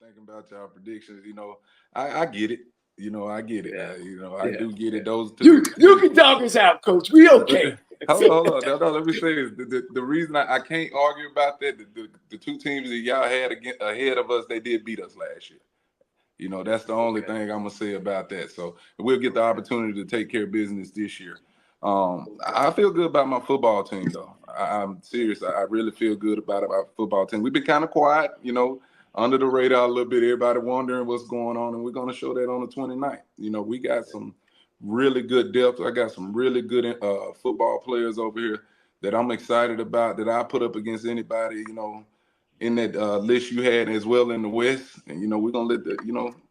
thinking about y'all predictions. I get it. I get it. Yeah. I do get it. Those two. You can dog us out, Coach. We okay. Hold on. No, let me say this. The reason I can't argue about that, the two teams that y'all had ahead of us, they did beat us last year. That's the only thing I'm gonna say about that. So we'll get the opportunity to take care of business this year. I feel good about my football team, though. I'm serious. I really feel good about our football team. We've been kind of quiet, under the radar a little bit. Everybody wondering what's going on, and we're going to show that on the 29th. We got some really good depth. I got some really good football players over here that I'm excited about, that I put up against anybody, in that list you had as well in the West. And, we're going to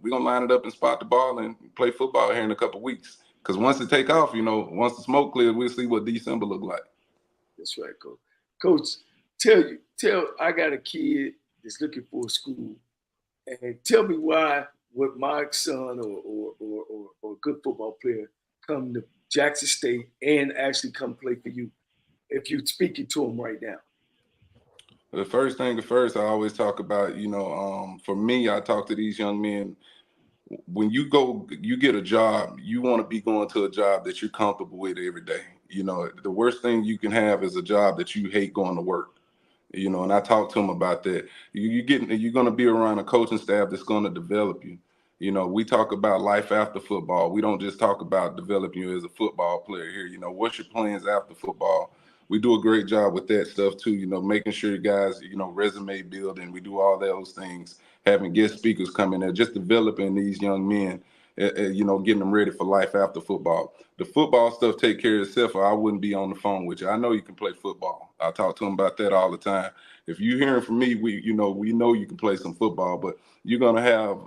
we're going to line it up and spot the ball and play football here in a couple of weeks. Because once it take off, once the smoke clears, we'll see what December look like. That's right, Coach. Coach, tell I got a kid that's looking for a school, and tell me why would my son or a good football player come to Jackson State and actually come play for you if you're speaking to him right now? The first thing first, I always talk about, for me, I talk to these young men. When you get a job, you want to be going to a job that you're comfortable with every day. The worst thing you can have is a job that you hate going to work. And I talk to them about that. You're going to be around a coaching staff that's going to develop you. We talk about life after football. We don't just talk about developing you as a football player here. What's your plans after football? We do a great job with that stuff too. Making sure you guys, resume building. We do all those things. Having guest speakers come in there, just developing these young men, getting them ready for life after football. The football stuff take care of itself, or I wouldn't be on the phone with you. I know you can play football. I talk to them about that all the time. If you're hearing from me, we know you can play some football, but you're going to have,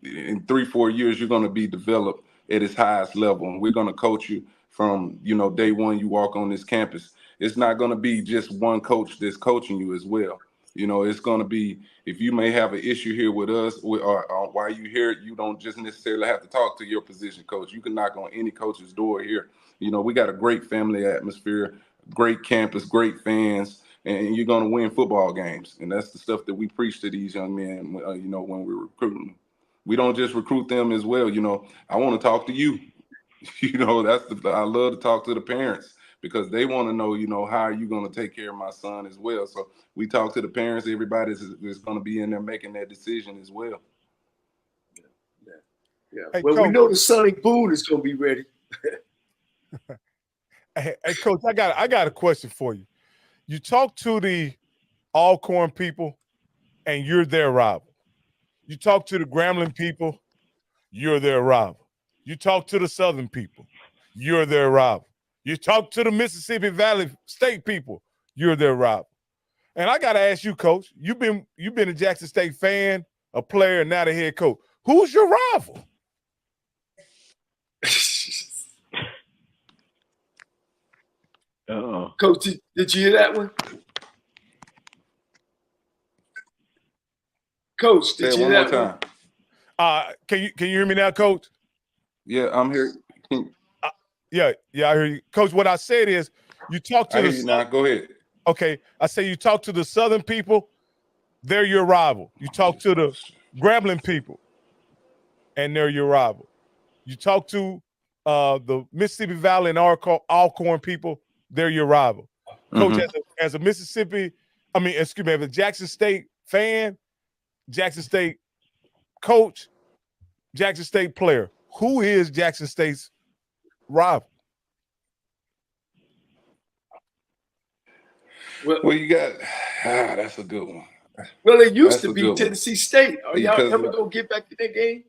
in 3-4 years, you're going to be developed at its highest level. And we're going to coach you from, day one you walk on this campus. It's not going to be just one coach that's coaching you as well. It's going to be, if you may have an issue here with us or while you here, you don't just necessarily have to talk to your position coach. You can knock on any coach's door here. We got a great family atmosphere, great campus, great fans, and you're going to win football games. And that's the stuff that we preach to these young men, when we're recruiting them. We don't just recruit them as well. I want to talk to you. I love to talk to the parents, because they want to know, how are you going to take care of my son as well? So we talk to the parents. Everybody is going to be in there making that decision as well. Yeah. Hey, well, Coach, we know the Sonny Boone is going to be ready. hey, Coach, I got a question for you. You talk to the Alcorn people, and you're their rival. You talk to the Grambling people, you're their rival. You talk to the Southern people, you're their rival. You talk to the Mississippi Valley State people, you're their rival. And I got to ask you, Coach, you've been a Jackson State fan, a player, and now the head coach. Who's your rival? Coach, did you hear that one? Coach, did you hear that one? Can you hear me now, Coach? Yeah, I'm here. Yeah, I hear you. Coach, what I said is you talk to now. Go ahead. Okay, I say you talk to the Southern people, they're your rival. You talk to the Grambling people, and they're your rival. You talk to the Mississippi Valley and Alcorn people, they're your rival. Coach, as a as a Jackson State fan, Jackson State coach, Jackson State player, who is Jackson State's rival? Well, you got that's a good one. Well, it used to be Tennessee State. Are y'all ever gonna get back to that game?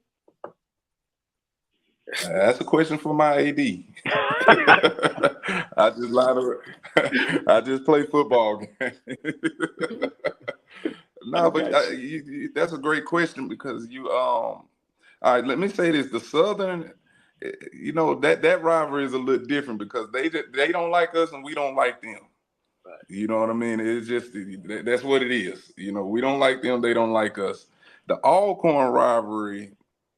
That's a question for my AD. I just play football. No, but that's a great question, because all right, let me say this: the Southern, that rivalry is a little different, because they don't like us and we don't like them. Right. You know what I mean? It's just, that's what it is. We don't like them, they don't like us. The Alcorn rivalry,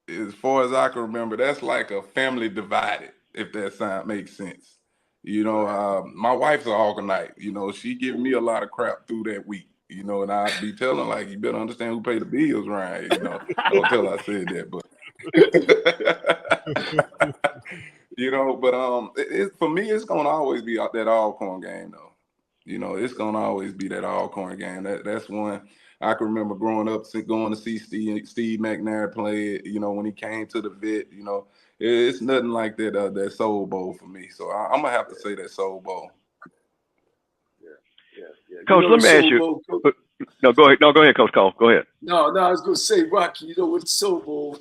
as far as I can remember, that's like a family divided, if that makes sense. My wife's an Alcornite. She gave me a lot of crap through that week. You know, and I'd be telling like, you better understand who paid the bills around here, you know. Don't tell I said that, but you know, but for me, it's gonna always be that Alcorn game though. You know, it's gonna always be that Alcorn game. That's one I can remember growing up, going to see Steve McNair play. You know, when he came to the Vet. You know, it's nothing like that that Soul Bowl for me. So I'm gonna have to say that Soul Bowl. Yeah. Coach, let me ask you. No, go ahead. No, go ahead, Coach Cole. Go ahead. No, I was gonna say, Rocky. You know, with the Soul Bowl,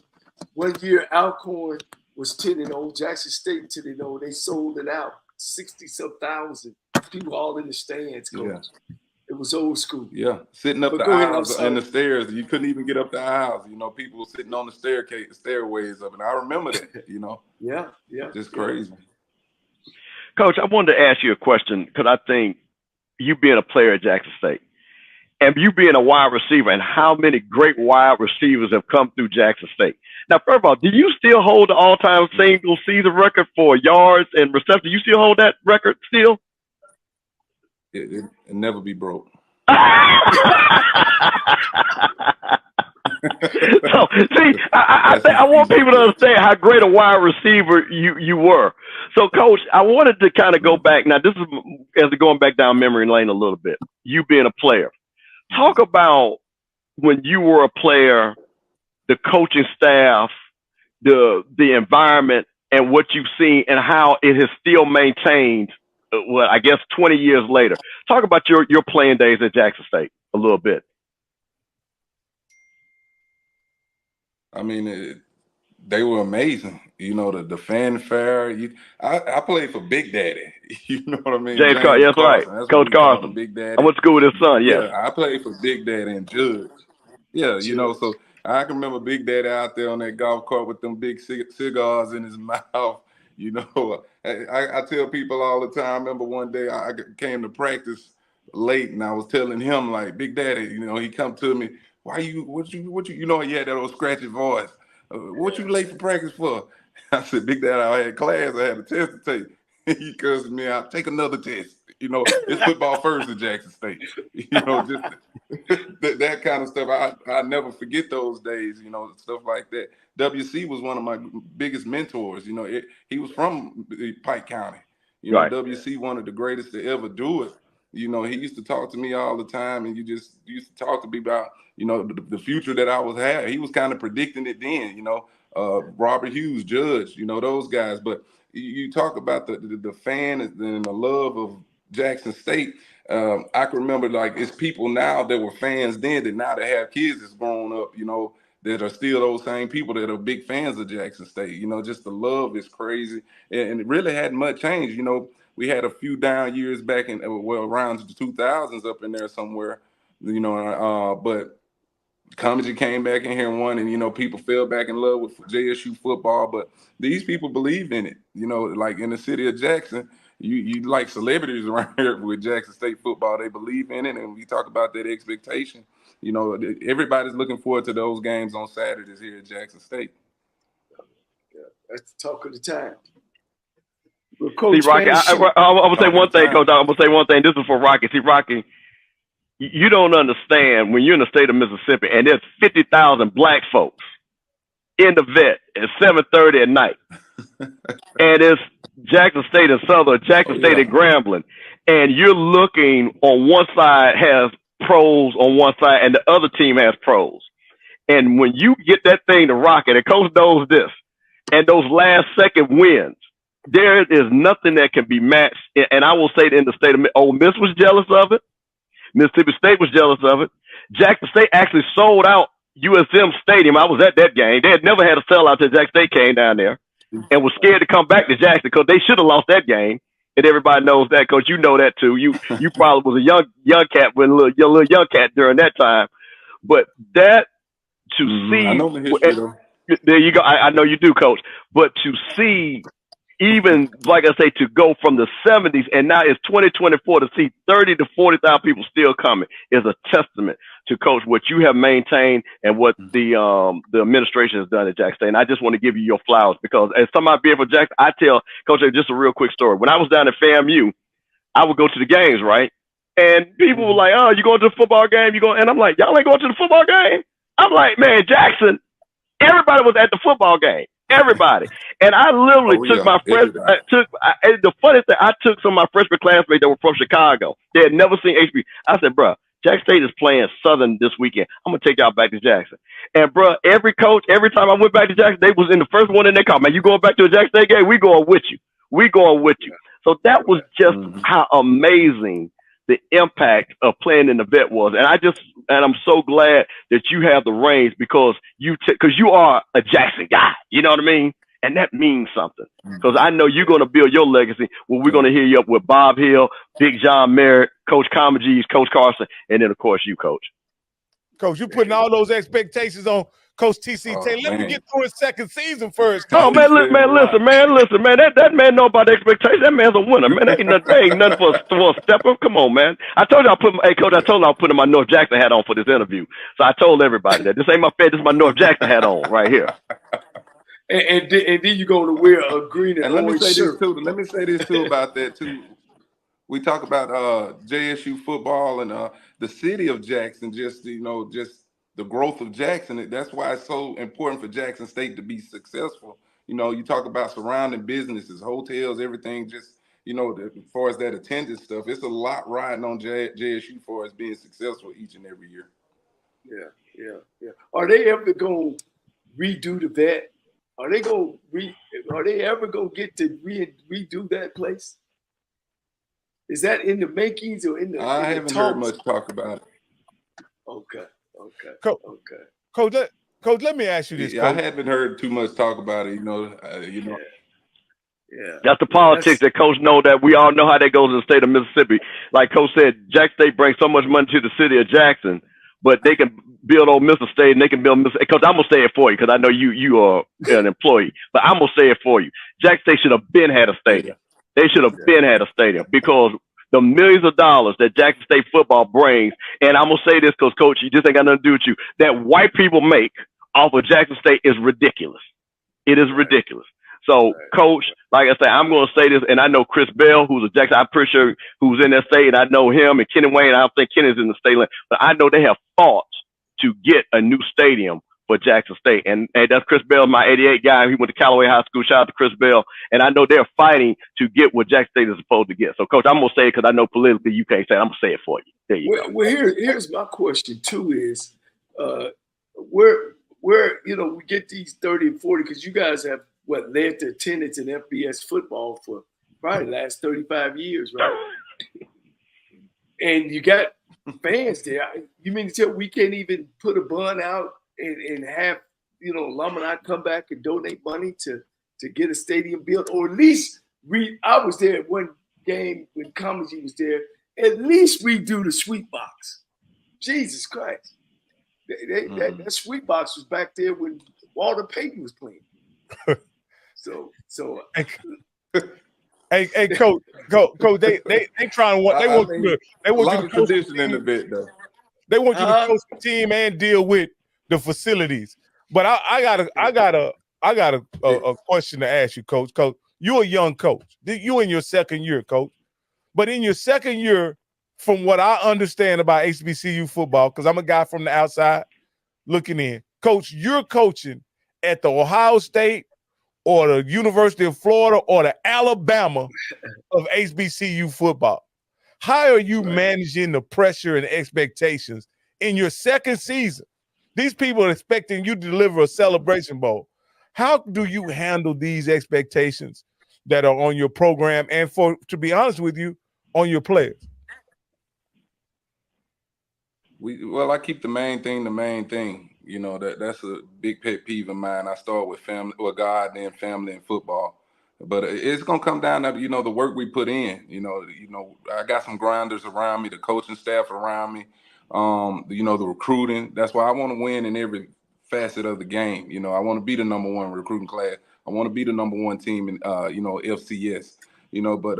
one year Alcorn was 10-0, Jackson State 10-0. They sold it out, 60-some thousand people all in the stands. Coach. Yeah. It was old school. Yeah, sitting up the aisles and the stairs. You couldn't even get up the aisles. You know, people were sitting on the stairways of it. I remember that. You know. Yeah. Just crazy. Coach, I wanted to ask you a question because I think you being a player at Jackson State and you being a wide receiver, and how many great wide receivers have come through Jackson State. Now, first of all, do you still hold the all-time single season record for yards and receptions? Do you still hold that record still? It never be broke. So, see, I want people to understand how great a wide receiver you were. So, Coach, I wanted to kind of go back. Now, this is as going back down memory lane a little bit. You being a player. Talk about when you were a player, the coaching staff, the environment, and what you've seen and how it has still maintained, I guess 20 years later. Talk about your playing days at Jackson State a little bit. I mean, they were amazing. You know, the fanfare. I played for Big Daddy. You know what I mean? James Carson. That's right. Coach Carson. Big Daddy. I went to school with his son. Yeah. I played for Big Daddy and Judge. Yeah, you know, so I can remember Big Daddy out there on that golf cart with them big cigars in his mouth. You know, I tell people all the time. I remember one day I came to practice late and I was telling him, like, Big Daddy, you know, he come to me, what you know, he had that old scratchy voice. What you late for practice for? I said, Big Daddy, I had class, I had a test to take. He cussed me out, take another test. You know, it's football first at Jackson State. You know, just that kind of stuff. I never forget those days, you know, stuff like that. WC was one of my biggest mentors. You know, he was from Pike County. You know, right. WC one of the greatest to ever do it. You know, he used to talk to me all the time, and you just used to talk to me about, you know, the future that I was having. He was kind of predicting it then, you know, Robert Hughes, Judge, you know, those guys. But you talk about the fan and the love of Jackson State. I can remember, like, it's people now that were fans then that now they have kids that's grown up, you know, that are still those same people that are big fans of Jackson State. You know, just the love is crazy. And it really hadn't much changed. You know, we had a few down years back in, well, around the 2000s up in there somewhere, you know, but Comedy came back in here and won, and, you know, people fell back in love with JSU football. But these people believe in it. You know, like in the city of Jackson, you like celebrities around here with Jackson State football. They believe in it, and we talk about that expectation. You know, everybody's looking forward to those games on Saturdays here at Jackson State. Yeah, that's the talk of the town. Well, Coach, see, Rocky, I'm going to say one thing, Coach. I'm going to say one thing. This is for Rocky. See, Rocky, you don't understand when you're in the state of Mississippi and there's 50,000 black folks in the vet at 7:30 at night. And it's Jackson State and Southern, Jackson State and Grambling. And you're looking on one side has pros on one side and the other team has pros. And when you get that thing to rocket, and Coach knows this, and those last second wins, there is nothing that can be matched. And I will say that in the state of Ole Miss was jealous of it. Mississippi State was jealous of it. Jackson State actually sold out USM Stadium. I was at that game. They had never had a sellout till Jackson State came down there and was scared to come back to Jackson because they should have lost that game. And everybody knows that, Coach. You know that too. You probably was a young cat with a little young cat during that time. But that to see, I know the history, though. There you go. I know you do, Coach. But to see, even like I say, to go from the 70s and now it's 2024 to see 30 to 40,000 people still coming is a testament to, Coach, what you have maintained and what the administration has done at Jackson State. And I just want to give you your flowers because as somebody being from Jackson, I tell Coach, just a real quick story. When I was down at FAMU, I would go to the games, right? And people were like, "Oh, you going to the football game? You going?" And I'm like, "Y'all ain't going to the football game?" I'm like, "Man, Jackson, everybody was at the football game. Everybody." And I literally took my freshman. The funny thing, I took some of my freshman classmates that were from Chicago. They had never seen HB. I said, "Bro, Jack State is playing Southern this weekend. I'm gonna take y'all back to Jackson." And bro, every coach, every time I went back to Jackson, they was in the first one in their call. "Man, you going back to a Jack State game? We going with you. We going with you." So that was just how amazing the impact of playing in the vet was. And I'm so glad that you have the reins because because you are a Jackson guy. You know what I mean? And that means something because I know you're going to build your legacy. Well, we're going to hear you up with Bob Hill, Big John Merritt, Coach Comagese, Coach Carson, and then of course you, Coach. Coach, you putting all those expectations on Coach TC Taylor. Let me get through his second season first. Coach. Oh man, listen, man. That man know about the expectations. That man's a winner, man. Ain't nothing for a step up. Come on, man. I told you Coach. I told you I was putting my North Jackson hat on for this interview. So I told everybody that this ain't my Fed. This is my North Jackson hat on right here. And then you're going to wear a green and orange shirt. Let me say this too about that too. We talk about JSU football and the city of Jackson, just the growth of Jackson. That's why it's so important for Jackson State to be successful. You talk about surrounding businesses, hotels, everything, just, as far as that attendance stuff, it's a lot riding on JSU for us being successful each and every year. Yeah. Are they ever going to redo the vet? Are they ever going to get to redo that place? Is that in the makings or in the? I haven't heard much talk about it. Okay. Coach, let me ask you this. I haven't heard too much talk about it. Yeah. That's the politics that Coach know that we all know how that goes in the state of Mississippi. Like Coach said, Jack State brings so much money to the city of Jackson, but they can build Ole Miss State and they can build Miss. Because I'm gonna say it for you because I know you are an employee, but I'm gonna say it for you. Jack State should have had a stadium. They should have had a stadium because the millions of dollars that Jackson State football brings, and I'm gonna say this because Coach, you just ain't got nothing to do with you. That white people make off of Jackson State is ridiculous. It is ridiculous. So, Coach, like I say, I'm going to say this, and I know Chris Bell, who's a Jackson, I'm pretty sure who's in that state, and I know him and Kenny Wayne. I don't think Kenny's in the state, but I know they have fought to get a new stadium for Jackson State. And that's Chris Bell, my 88 guy. He went to Callaway High School. Shout out to Chris Bell. And I know they're fighting to get what Jackson State is supposed to get. So, Coach, I'm going to say it because I know politically you can't say it. I'm going to say it for you. There you go. Well, here's my question, too, is where we get these 30 and 40, because you guys have, led to attendance in FBS football for probably the last 35 years, right? And you got fans there. You mean to tell we can't even put a bun out and have, alumni come back and donate money to get a stadium built? Or at least I was there at one game when Comagese was there. At least redo the sweet box. Jesus Christ. That sweet box was back there when Walter Payton was playing. So hey, Coach, they trying to they want you to coach the team. In the bit though. They want you to coach the team and deal with the facilities. But I got a question to ask you, Coach. Coach, you're a young coach. You in your second year, Coach. But in your second year, from what I understand about HBCU football, because I'm a guy from the outside looking in, Coach, you're coaching at the Ohio State or the University of Florida or the Alabama of HBCU football. How are you managing the pressure and expectations in your second season? These people are expecting you to deliver a Celebration Bowl. How do you handle these expectations that are on your program and, to be honest with you, on your players? I keep the main thing. That's a big pet peeve of mine. I start with family or God, then family and football. But it's gonna come down to the work we put in. I got some grinders around me, the coaching staff around me, the recruiting. That's why I want to win in every facet of the game. I want to be the number one recruiting class. I want to be the number one team in FCS. But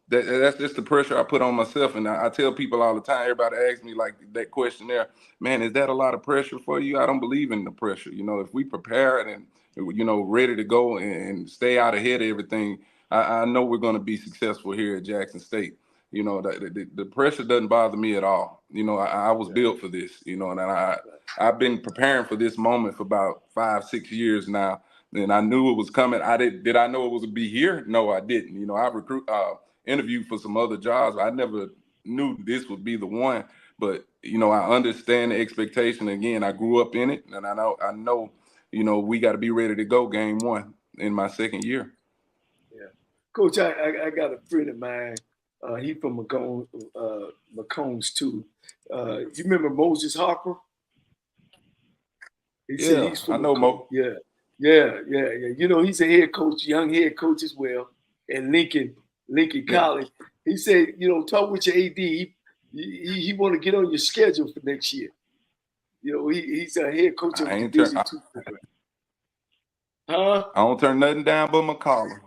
that's just the pressure I put on myself. And I tell people all the time, everybody asks me like that question there, man, is that a lot of pressure for you? I don't believe in the pressure. If we prepare and, ready to go and stay out ahead of everything, I know we're going to be successful here at Jackson State. You know, the pressure doesn't bother me at all. You know, I was built for this. You know, and I've been preparing for this moment for about 5-6 years now. And I knew it was coming. Did I know it was to be here? No, I didn't. You know, I interviewed for some other jobs. I never knew this would be the one. But you know, I understand the expectation. Again, I grew up in it, and I know. You know, we got to be ready to go game one in my second year. Yeah, Coach, I got a friend of mine. He from McCombs too. You remember Moses Harper? He said he's from I know Mo. Yeah. You know, he's a head coach, young head coach as well, at Lincoln College. He said, you know, talk with your AD. He want to get on your schedule for next year. You know, he's a head coach of the Division II program. Huh? I don't turn nothing down but McCollum.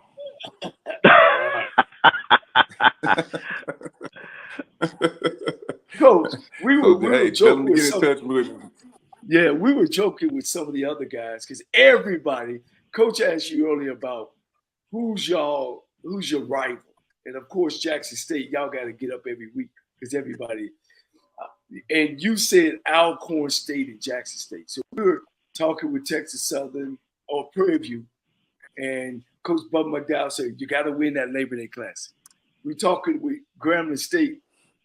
Coach, we were joking with get in touch with me. Yeah, we were joking with some of the other guys because everybody, Coach asked you earlier about who's your rival. And of course, Jackson State, y'all got to get up every week because everybody, and you said Alcorn State and Jackson State. So we were talking with Texas Southern or Prairie View, and Coach Bud McDowell said, you got to win that Labor Day Classic. We talking with Grambling State.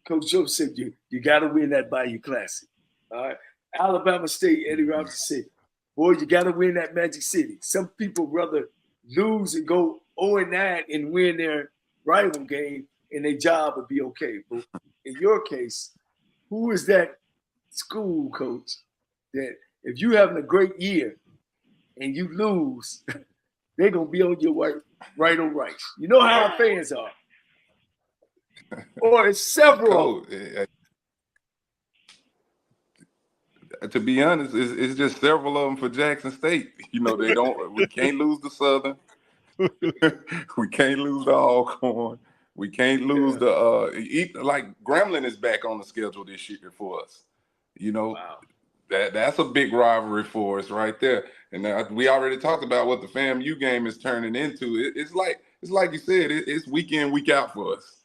Coach Joe said, you got to win that Bayou Classic. All right. Alabama State, Eddie Robinson said, boy, you got to win that Magic City. Some people rather lose and go 0-9 and win their rival game, and their job would be okay. But in your case, who is that school, Coach, that if you having a great year and you lose, they're going to be on your right on rice? You know how our fans are. Or it's several. To be honest, it's just several of them for Jackson State. You know, we can't lose the Southern. We can't lose the Alcorn. We can't lose like Grambling is back on the schedule this year for us. You know, wow. That's a big rivalry for us right there. And we already talked about what the FAMU game is turning into. It's like you said, it's week in, week out for us.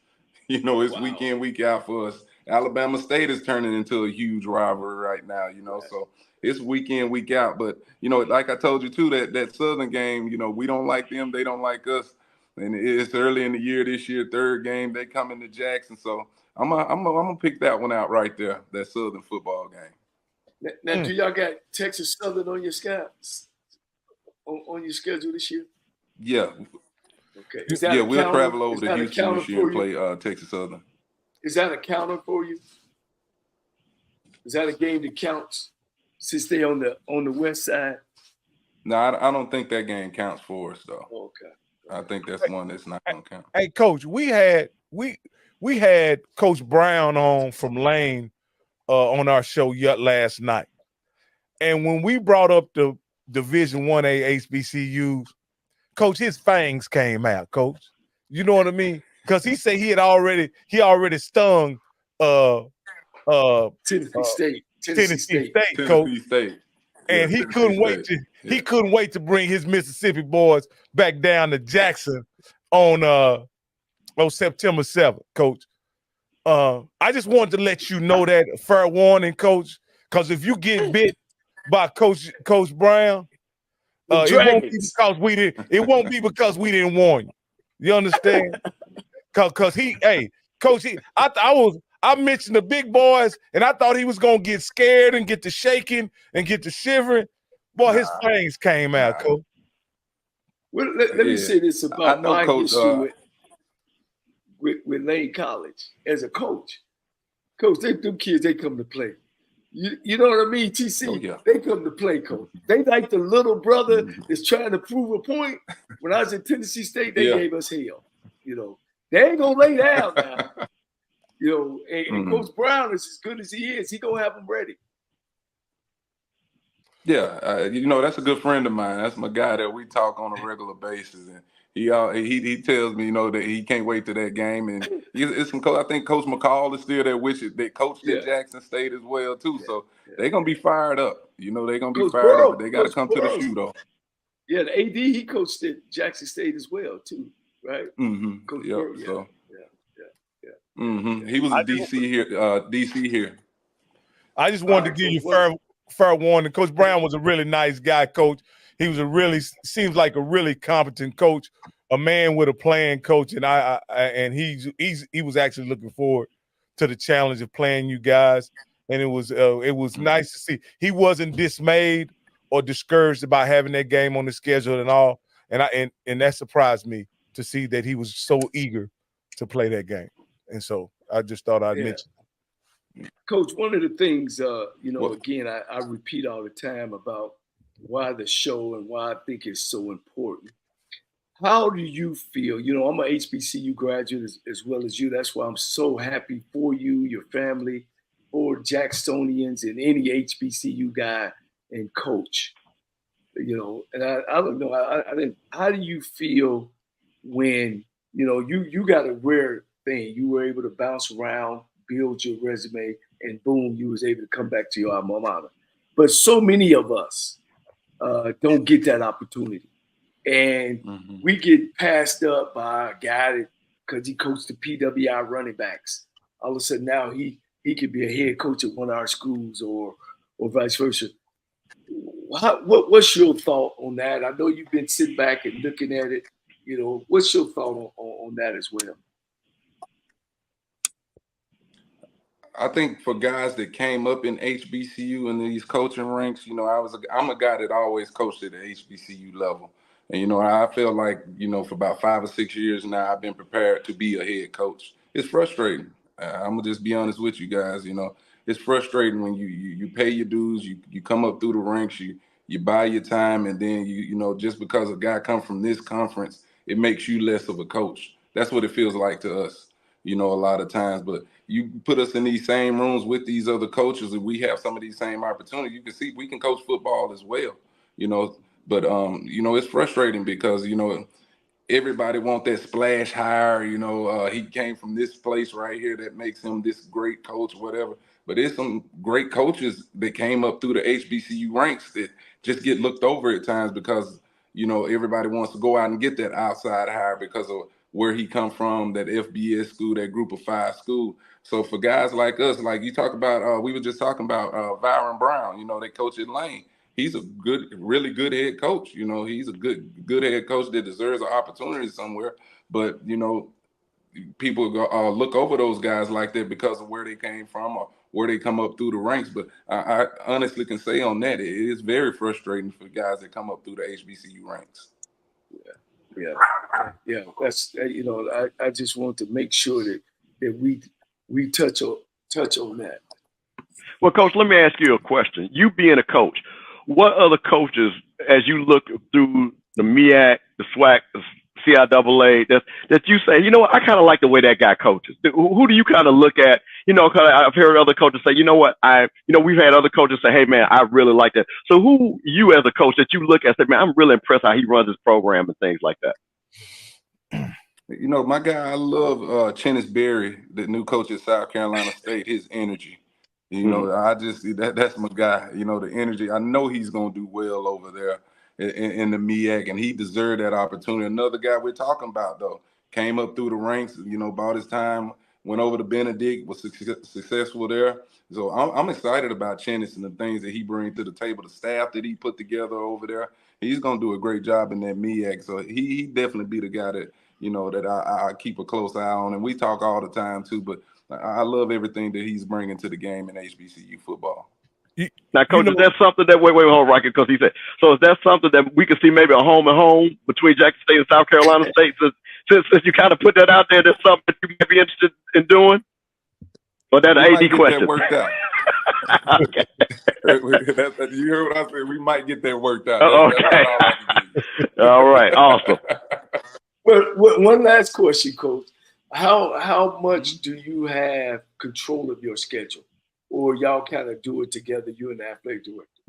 You know, it's week in, week out for us. Alabama State is turning into a huge rivalry right now, you know, so it's week in, week out. But, you know, like I told you, too, that Southern game, you know, we don't like them. They don't like us. And it's early in the year this year, third game. They come into Jackson. So I'm gonna pick that one out right there, that Southern football game. Now, do y'all got Texas Southern on your on your schedule this year? Yeah. Okay. We'll travel over to Houston this year and play Texas Southern. Is that a counter for you? Is that a game that counts since they on the west side? No, I don't think that game counts for us though. Okay. I think that's one that's not gonna count. Hey, Coach, we had Coach Brown on from Lane on our show last night, and when we brought up the Division 1A HBCUs, Coach, his fangs came out. Coach, you know what I mean? Because he said he already stung Tennessee State, Coach. Tennessee State. And he couldn't wait to bring his Mississippi boys back down to Jackson on September 7th, Coach. I just wanted to let you know that, fair warning, Coach, because if you get bit by Coach Brown, it won't be because we didn't warn you. You understand? Cause Coach, I mentioned the big boys, and I thought he was gonna get scared and get to shaking and get to shivering. Boy, his fangs came out, Coach. Well, let me say this about my history with Lane College as a coach. Coach, them kids, they come to play. You know what I mean, TC? Oh, yeah. They come to play, Coach. They like the little brother that's trying to prove a point. When I was at Tennessee State, they gave us hell. You know, they ain't gonna lay down now. You know, and Coach Brown is as good as he is. He gonna have them ready. Yeah, you know, that's a good friend of mine. That's my guy that we talk on a regular basis, and he tells me, you know, that he can't wait to that game. And it's some I think Coach McCall is still there, that coached at Jackson State as well too. So they're gonna be fired up. You know, they're gonna be fired up. But they got to come to the shoe though. Yeah, the AD he coached at Jackson State as well too, right? Mm-hmm. Coach yep. Burrow, So He was a DC here. DC here. I just wanted to give you fair warning. Coach Brown was a really nice guy, Coach. He was seems like a really competent coach, a man with a plan, Coach, and he was actually looking forward to the challenge of playing you guys, and it was nice to see. He wasn't dismayed or discouraged about having that game on the schedule and all, and that surprised me to see that he was so eager to play that game, and so I just thought I'd mention. Coach, one of the things, again, I repeat all the time about why the show and why I think it's so important. How do you feel? I'm an HBCU graduate as well as you. That's why I'm so happy for you, your family, for Jacksonians and any HBCU guy and coach. And I don't know. How do you feel when, you got a rare thing. You were able to bounce around, build your resume, and boom, you was able to come back to your alma mater. But so many of us don't get that opportunity. And we get passed up by a guy because he coached the PWI running backs. All of a sudden now he could be a head coach at one of our schools or vice versa. What's your thought on that? I know you've been sitting back and looking at it. What's your thought on that as well? I think for guys that came up in HBCU and these coaching ranks, I'm a guy that always coached at the HBCU level. And, I feel like, for about 5 or 6 years now, I've been prepared to be a head coach. It's frustrating. I'm going to just be honest with you guys. It's frustrating when you pay your dues, you come up through the ranks, you buy your time, and then, just because a guy comes from this conference, it makes you less of a coach. That's what it feels like to us, a lot of times. But you put us in these same rooms with these other coaches and we have some of these same opportunities. You can see we can coach football as well, But, it's frustrating because, everybody want that splash hire. He came from this place right here that makes him this great coach, whatever. But there's some great coaches that came up through the HBCU ranks that just get looked over at times because, everybody wants to go out and get that outside hire because of where he come from, that FBS school, that group of 5 school. So for guys like us, like you talk about, we were just talking about Byron Brown, they coach at Lane. He's a really good head coach. He's a good head coach that deserves an opportunity somewhere. But, people look over those guys like that because of where they came from or where they come up through the ranks. But I honestly can say on that, it is very frustrating for guys that come up through the HBCU ranks. Yeah. That's, I just want to make sure that we touch on that. Well, Coach, let me ask you a question. You being a coach, what other coaches, as you look through the MEAC, the SWAC, the CIAA, that you say, I kind of like the way that guy coaches? Who do you kind of look at? Cause I've heard other coaches say, we've had other coaches say, hey man, I really like that. So who you as a coach that you look at and say, man, I'm really impressed how he runs his program and things like that? My guy, I love Chennis Berry, the new coach at South Carolina State, his energy. I just that's my guy. The energy. I know he's gonna do well over there in the MEAC, and he deserved that opportunity. Another guy we're talking about though came up through the ranks. Bought his time, went over to Benedict, was successful there. So I'm excited about Chennis and the things that he brings to the table, the staff that he put together over there. He's gonna do a great job in that MEAC. So he definitely be the guy that that I keep a close eye on, and we talk all the time too. But I love everything that he's bringing to the game in HBCU football. Now, Coach, is that something that wait, hold on, Rocket, because he said, so is that something that we could see maybe a home and home between Jackson State and South Carolina State? Since you kind of put that out there, that's something that you might be interested in doing? Or that an AD question? That worked out. Okay. You heard what I said? We might get that worked out. Okay. All right. Awesome. Well, one last question, Coach. How much do you have control of your schedule, or y'all kind of do it together, you and the athletic director?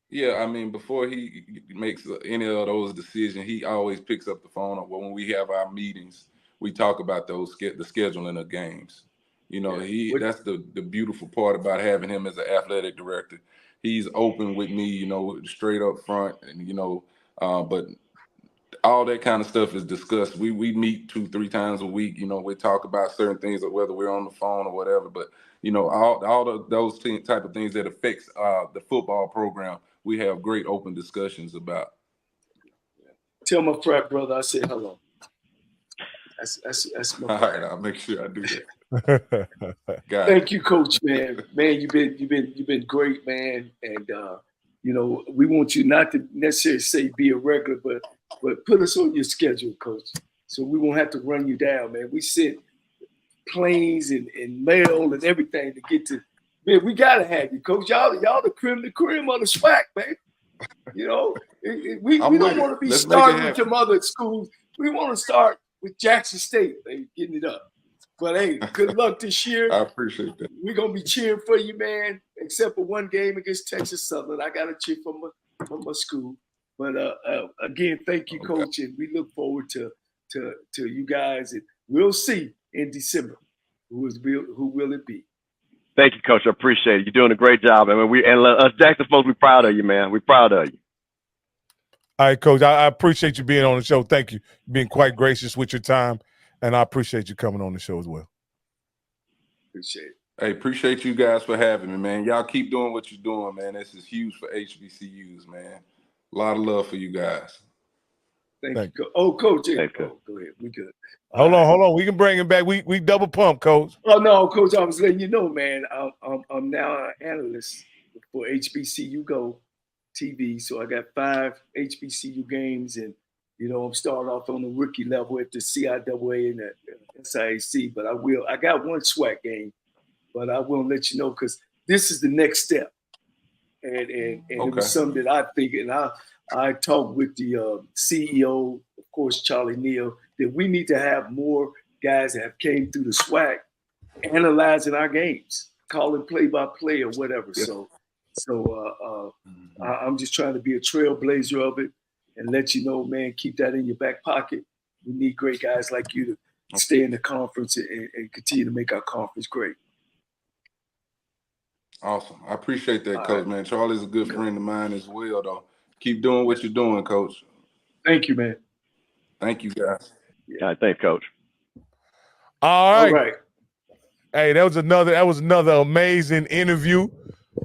Yeah, I mean, before he makes any of those decisions, he always picks up the phone. When we have our meetings, we talk about the scheduling of games. That's the beautiful part about having him as an athletic director. He's open with me, straight up front, and but all that kind of stuff is discussed. We meet 2-3 times a week. You know, we talk about certain things, whether we're on the phone or whatever. But you know, all those type of things that affects the football program, we have great open discussions about. Tell my frat brother I said hello. That's my. All right, I'll make sure I do that. Thank you, Coach. Man, you've been great, man. And you know, we want you not to necessarily say be a regular, but put us on your schedule, Coach. So we won't have to run you down, man. We sent planes and mail and everything to get to. Man, we gotta have you, Coach. Y'all the cream of the SWAC, man. You know, we don't want to be starting with some other schools. We want to start with Jackson State, man, getting it up. But hey, good luck this year. I appreciate that. We're gonna be cheering for you, man. Except for one game against Texas Southern, I gotta cheer for my school. But again, thank you, Coach, and we look forward to you guys. And we'll see in December who will it be. Thank you, Coach. I appreciate it. You're doing a great job. I mean, us Jackson folks, we're proud of you, man. We're proud of you. All right, Coach. I appreciate you being on the show. Thank you. Being quite gracious with your time. And I appreciate you coming on the show as well. Appreciate it. Hey, appreciate you guys for having me, man. Y'all keep doing what you're doing, man. This is huge for HBCUs, man. A lot of love for you guys. Thank you. Oh, Coach. Go ahead. We good. Hold on. We can bring him back. We double pump, Coach. Oh no, Coach. I was letting you know, man. I'm now an analyst for HBCU Go TV. So I got 5 HBCU games, and you know I'm starting off on the rookie level at the CIAA and the SIAC. But I got one SWAC game, but I will let you know because this is the next step, and it was something that I think, and I talked with the CEO, of course, Charlie Neal, that we need to have more guys that have came through the SWAC analyzing our games, calling play-by-play or whatever. So I'm just trying to be a trailblazer of it and let you know, man, keep that in your back pocket. We need great guys like you to stay in the conference and continue to make our conference great. Awesome. I appreciate that, Coach, man. Charlie's a good friend of mine as well, though. Keep doing what you're doing, Coach. Thank you, man. Thank you, guys. Yeah, thanks, Coach. All right. Hey, that was another amazing interview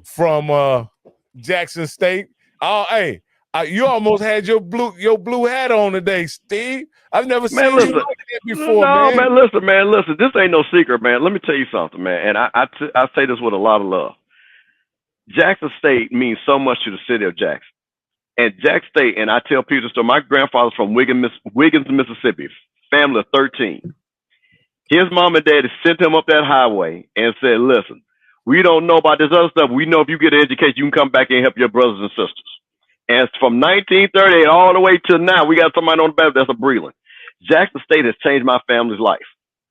from Jackson State. Oh, hey, you almost had your blue hat on today, Steve. I've never seen you like that before, man. No, man, listen. This ain't no secret, man. Let me tell you something, man. And I say this with a lot of love. Jackson State means so much to the city of Jackson. And Jack State, and I tell people, so my grandfather's from Wiggins, Mississippi, family of 13. His mom and daddy sent him up that highway and said, listen, we don't know about this other stuff. We know if you get an education, you can come back and help your brothers and sisters. And from 1938 all the way to now, we got somebody on the back that's a Breland. Jackson State has changed my family's life.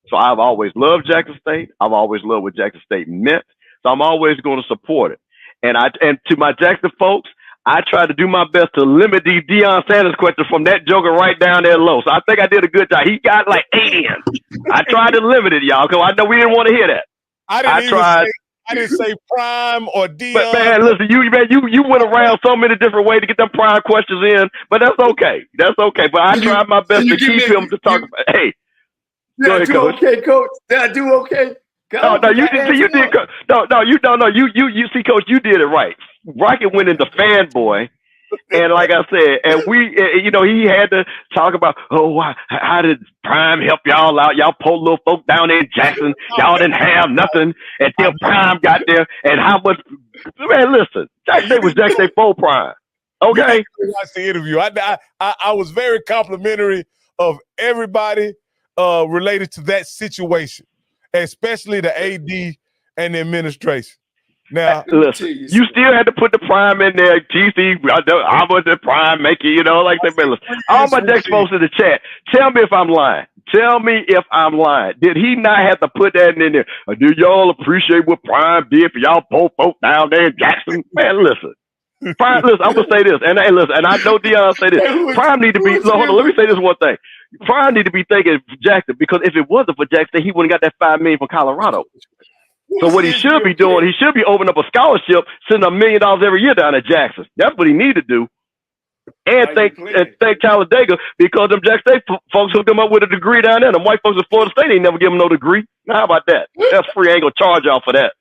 So I've always loved Jackson State. I've always loved what Jackson State meant. So I'm always going to support it. And to my Jackson folks, I tried to do my best to limit these Deion Sanders questions from that joker right down there low. So I think I did a good job. He got like 8 in. I tried to limit it, y'all, because I know we didn't want to hear that. I didn't say prime or Deion. But man, listen, you went around so many different ways to get them prime questions in, but that's okay. That's okay. But I tried my best to keep him to talk about. Hey, go ahead, Coach. Okay, Coach. Did I do okay? No, you did. You did. No, you see, Coach, you did it right. Rocket went into fanboy, and like I said, and he had to talk about, how did Prime help y'all out? Y'all poor little folk down there in Jackson, y'all didn't have nothing until Prime got there, and how much? Man, listen, Jackson was Jackson full Prime. Okay, watch the interview. I was very complimentary of everybody related to that situation, especially the AD and the administration. Now, listen, you still had to put the prime in there. GC, how much the prime make it? Like they listen. All my Jackson folks in the chat, tell me if I'm lying. Tell me if I'm lying. Did he not have to put that in there? Or do y'all appreciate what Prime did for y'all poor folk down there in Jackson? Man, listen. Prime, listen, I'm gonna say this, and hey, listen, and I know Deion say this. Prime need to be. Hold on, let me say this one thing. Prime need to be thinking Jackson, because if it wasn't for Jackson, he wouldn't got that $5 million from Colorado. So what he should be doing, he should be opening up a scholarship, sending $1 million every year down at Jackson. That's what he need to do. And thank Talladega because them Jackson State folks hooked them up with a degree down there. Them white folks at Florida State ain't never give them no degree. Now, how about that? That's free. I ain't gonna charge y'all for that.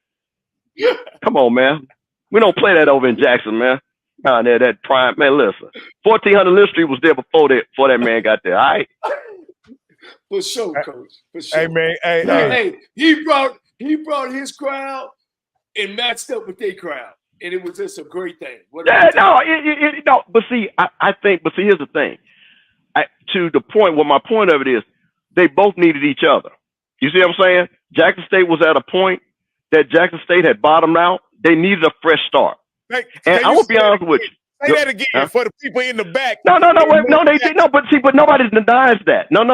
Come on, man. We don't play that over in Jackson, man. Down there, that prime man. Listen, 1400 Lind Street was there before that man got there. All right. For sure, coach. For sure. Hey, man. Hey, he brought his crowd and matched up with their crowd, and it was just a great thing. No. But see, here's the thing. To the point, my point of it is, they both needed each other. You see what I'm saying? Jackson State was at a point that Jackson State had bottomed out. They needed a fresh start. And I will be honest with you. Say that again for the people in the back. No, but nobody denies that. No.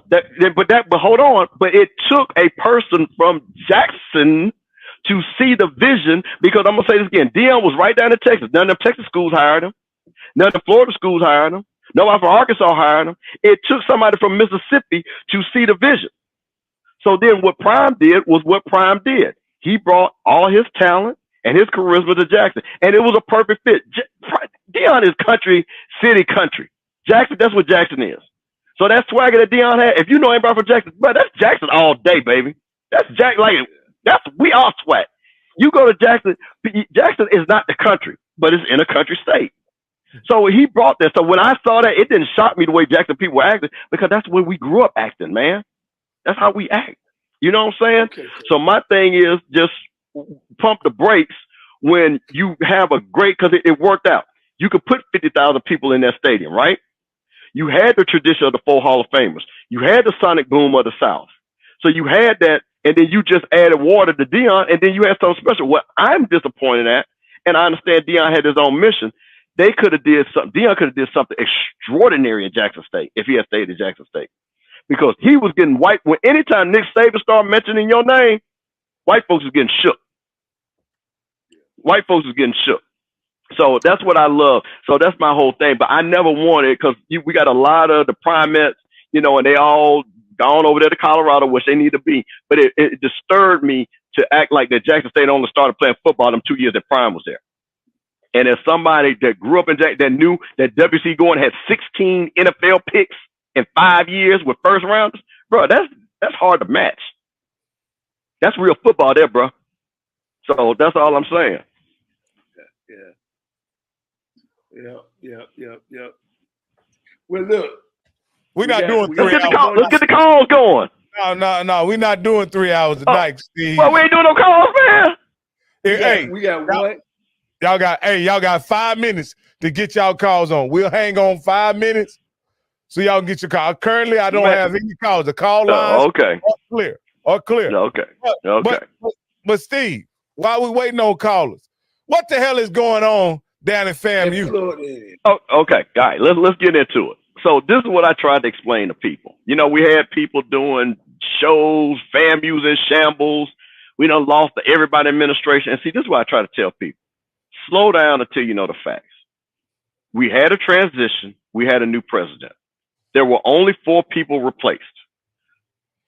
But hold on. But it took a person from Jackson to see the vision, because I'm gonna say this again. Dion was right down in Texas. None of them Texas schools hired him. None of the Florida schools hired him. Nobody from Arkansas hired him. It took somebody from Mississippi to see the vision. So then what Prime did was what Prime did. He brought all his talent and his charisma to Jackson, and it was a perfect fit. Dion is country. Jackson, that's what Jackson is. So that swagger that Dion had, if you know anybody from Jackson, but that's Jackson all day, baby. That's we all swag. You go to Jackson. Jackson is not the country, but it's in a country state. So he brought that. So when I saw that, it didn't shock me the way Jackson people were acting, because that's the way we grew up acting, man. That's how we act. You know what I'm saying? Okay. So my thing is just pump the brakes when you have a great, because it worked out. You could put 50,000 people in that stadium, right? You had the tradition of the 4 Hall of Famers. You had the sonic boom of the South. So you had that, and then you just added water to Dion, and then you had something special. What I'm disappointed at, and I understand Dion had his own mission, Dion could have did something extraordinary in Jackson State if he had stayed in Jackson State. Because he was getting white. When anytime Nick Saban started mentioning your name, white folks was getting shook. So that's what I love. So that's my whole thing. But I never wanted, because we got a lot of the primates, and they all gone over there to Colorado, which they need to be. But it disturbed me to act like that Jackson State only started playing football them 2 years that Prime was there. And as somebody that grew up in Jackson, that knew that W.C. Gordon had 16 NFL picks in 5 years with first rounders, bro, that's hard to match. That's real football there, bro. So that's all I'm saying. Yeah. Well, look, we're not doing 3 hours. Let's get the calls going. No, we're not doing 3 hours a night, Steve. Well, we ain't doing no calls, man. We got what? Y'all got 5 minutes to get y'all calls on. We'll hang on 5 minutes so y'all can get your call. Currently, I don't have any calls. The call lines are clear. Okay. But Steve, while we waiting on callers, what the hell is going on down in FAMU? Oh, okay, guys, let's get into it. So this is what I tried to explain to people. We had people doing shows, FAMU's in shambles. We done lost to everybody in administration. And see, this is what I try to tell people. Slow down until you know the facts. We had a transition. We had a new president. There were only 4 people replaced.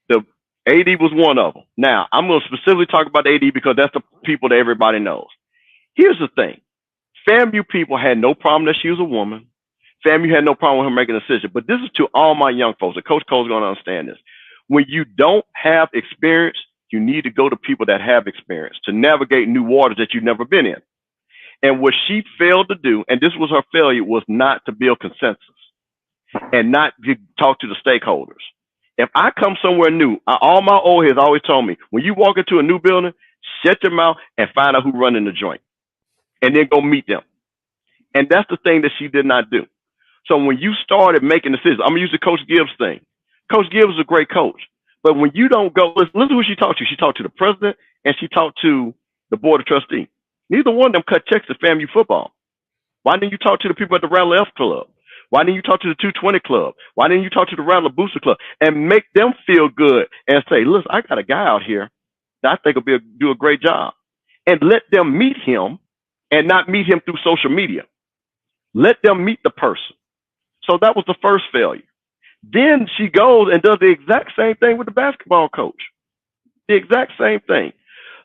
The AD was one of them. Now, I'm going to specifically talk about the AD because that's the people that everybody knows. Here's the thing. FAMU people had no problem that she was a woman. FAMU had no problem with her making a decision. But this is to all my young folks. And Coach Cole's going to understand this. When you don't have experience, you need to go to people that have experience to navigate new waters that you've never been in. And what she failed to do, and this was her failure, was not to build consensus and not to talk to the stakeholders. If I come somewhere new, all my old heads always told me, when you walk into a new building, shut your mouth and find out who's running the joint. And then go meet them. And that's the thing that she did not do. So when you started making decisions, I'm going to use the Coach Gibbs thing. Coach Gibbs is a great coach. But when you don't go, listen to who she talked to. She talked to the president and she talked to the board of trustees. Neither one of them cut checks to FAMU football. Why didn't you talk to the people at the Rattler F Club? Why didn't you talk to the 220 Club? Why didn't you talk to the Rattler Booster Club and make them feel good and say, listen, I got a guy out here that I think will do a great job. And let them meet him and not meet him through social media. Let them meet the person. So that was the first failure. Then she goes and does the exact same thing with the basketball coach. The exact same thing.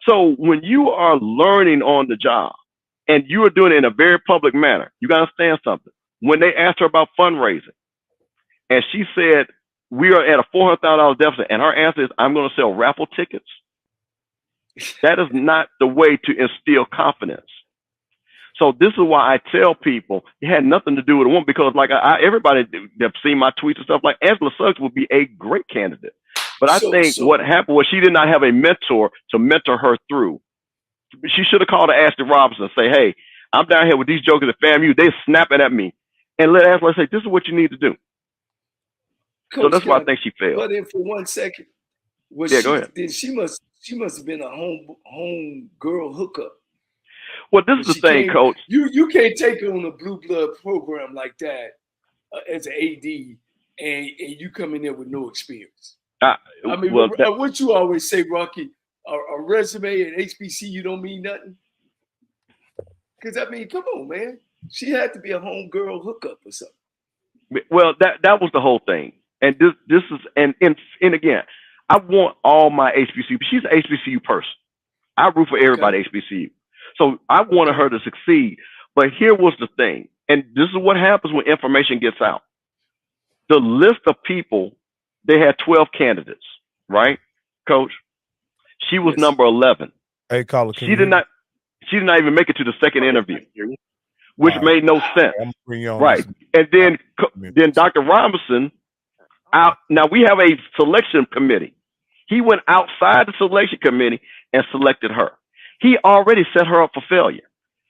So when you are learning on the job and you are doing it in a very public manner, you got to understand something. when they asked her about fundraising, and she said, we are at a $400,000 deficit, and her answer is, I'm going to sell raffle tickets. That is not the way to instill confidence. So this is why I tell people it had nothing to do with a woman, because like everybody that's seen my tweets and stuff, like Angela Suggs would be a great candidate. But I think what happened was she did not have a mentor to mentor her through. She should have called Ashley Robinson and say, hey, I'm down here with these jokers at FAMU. They're snapping at me. And let Ashley say, this is what you need to do. Coach, so that's why I think she failed. But then for 1 second, go ahead. Then she must have been a home girl hookup. Well, this is the thing, Coach. You can't take her on a blue blood program like that as an AD, and you come in there with no experience. I mean, what you always say, Rocky, a resume at HBCU don't mean nothing. Because I mean, come on, man. She had to be a home girl hookup or something. Well, that was the whole thing, and this is and again, I want all my HBCU. She's an HBCU person. I root for everybody at HBCU. So I wanted her to succeed. But here was the thing, and this is what happens when information gets out. The list of people, they had 12 candidates, right, Coach? She was number 11. Hey, caller, she did not even make it to the second interview, which made no sense. Right. And then Dr. Robinson, now we have a selection committee. He went outside the selection committee and selected her. He already set her up for failure.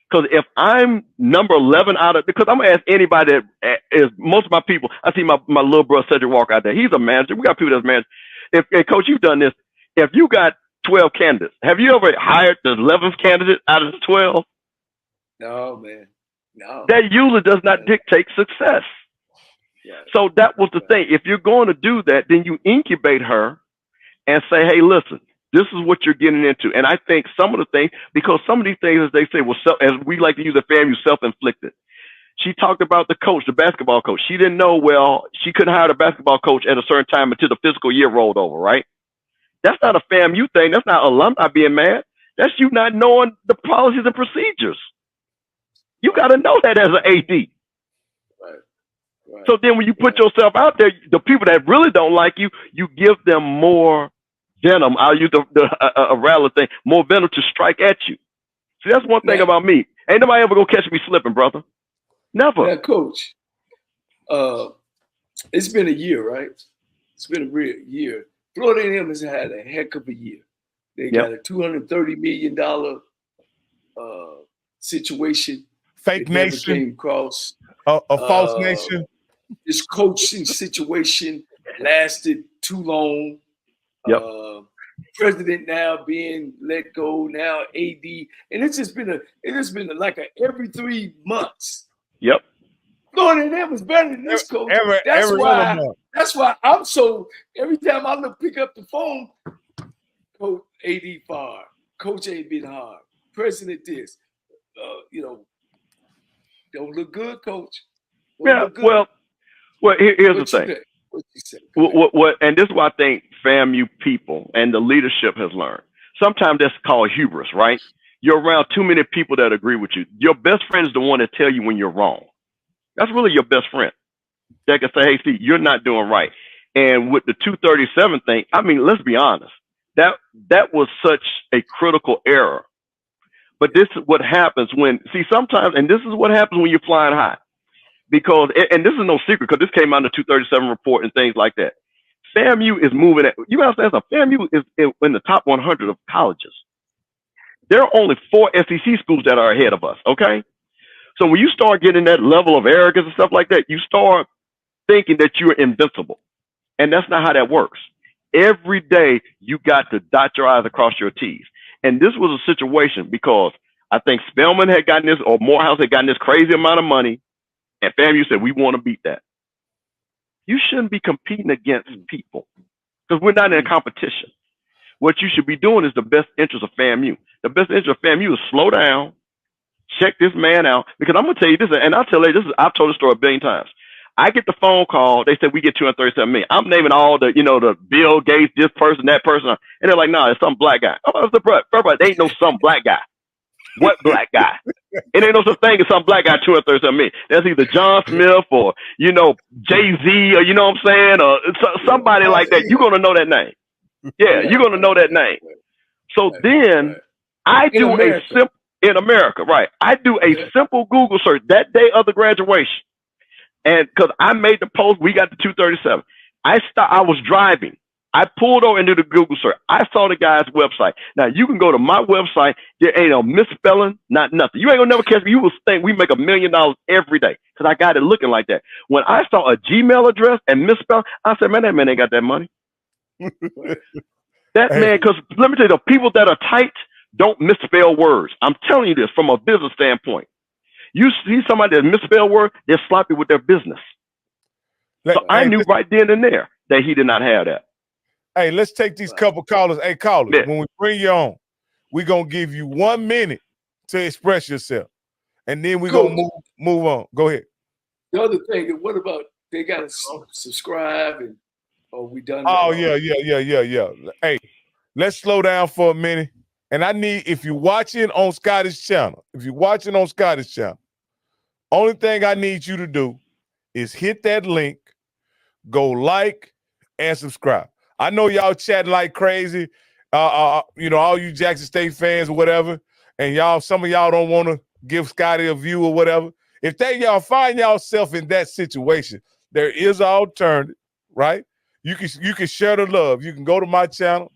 Because if I'm number 11 because I'm going to ask anybody that is, most of my people, I see my little brother Cedric Walker out there. He's a manager. We got people that's managers. If Coach, you've done this. If you got 12 candidates, have you ever hired the 11th candidate out of the 12? No, man. No. That usually does not dictate success. Yeah. So that was the thing. If you're going to do that, then you incubate her and say, hey, listen, this is what you're getting into. And I think some of the things, because some of these things, as they say, as we like to use the FAMU, self-inflicted. She talked about the coach, the basketball coach. She didn't know, she couldn't hire a basketball coach at a certain time until the fiscal year rolled over, right? That's not a FAMU thing. That's not alumni being mad. That's you not knowing the policies and procedures. You got to know that as an AD. Right. So then when you put yourself out there, the people that really don't like you, you give them more venom. I'll use a rattler thing, more venom to strike at you. See, that's one thing about me. Ain't nobody ever gonna catch me slipping, brother. Never. Now, Coach, it's been a year, right? It's been a real year. Florida A&M has had a heck of a year. They got a $230 million situation. Fake nation. Came across. A false nation. This coaching situation lasted too long. Yep. President now being let go, now AD, and it's just been like every 3 months. Yep. Florida A&M was better than this coach. That's why I'm so. Every time I pick up the phone, Coach AD fired. Coach ain't been hard. President this. Don't look good, Coach. Well, here's the thing. What you say? What, and this is what I think FAMU people and the leadership has learned. Sometimes that's called hubris, right? You're around too many people that agree with you. Your best friend is the one that tell you when you're wrong. That's really your best friend. They can say, hey, see, you're not doing right. And with the 237 thing, I mean, let's be honest. That was such a critical error. But this is what happens sometimes, and this is what happens when you're flying high. Because, and this is no secret, because this came out in the 237 report and things like that. FAMU is moving you understand something? FAMU is in the top 100 of colleges. There are only 4 SEC schools that are ahead of us, okay? So when you start getting that level of arrogance and stuff like that, you start thinking that you're invincible. And that's not how that works. Every day, you got to dot your I's across your T's. And this was a situation because I think Spelman had gotten this, or Morehouse had gotten this crazy amount of money. And FAMU said, we want to beat that. You shouldn't be competing against people because we're not in a competition. What you should be doing is the best interest of FAMU. The best interest of FAMU is slow down, check this man out. Because I'm going to tell you this, and I'll tell you this, I've told the story a billion times. I get the phone call. They said, we get $237 million. I'm naming all the Bill Gates, this person, that person. And they're like, no, it's some black guy. Oh, it's the brother. There ain't no some black guy. What black guy? It ain't no such thing as some black guy 237 million. That's either John Smith or, Jay-Z or, you know what I'm saying? Or somebody like that. You're going to know that name. Yeah, you're going to know that name. So then I do a simple, in America, right? I do a simple Google search that day of the graduation. And because I made the post, we got the 237. I was driving. I pulled over and did a Google search. I saw the guy's website. Now you can go to my website. There ain't no misspelling, not nothing. You ain't gonna never catch me. You will think we make $1 million every day because I got it looking like that. When I saw a Gmail address and misspelled, I said, man, that man ain't got that money. That man, because let me tell you, the people that are tight don't misspell words. I'm telling you this from a business standpoint. You see somebody that misspell words, they're sloppy with their business. So I knew right then and there that he did not have that. Hey, let's take these couple callers. Hey, callers, when we bring you on, we're going to give you 1 minute to express yourself. And then we're going to move on. Go ahead. The other thing, what about they got to subscribe and are we done? Oh, yeah. Hey, let's slow down for a minute. And I need, if you're watching on Scottish channel, only thing I need you to do is hit that link, go like, and subscribe. I know y'all chatting like crazy, all you Jackson State fans or whatever, and some of y'all don't want to give Scotty a view or whatever. If y'all find yourself in that situation, there is an alternative, right? You can share the love. You can go to my channel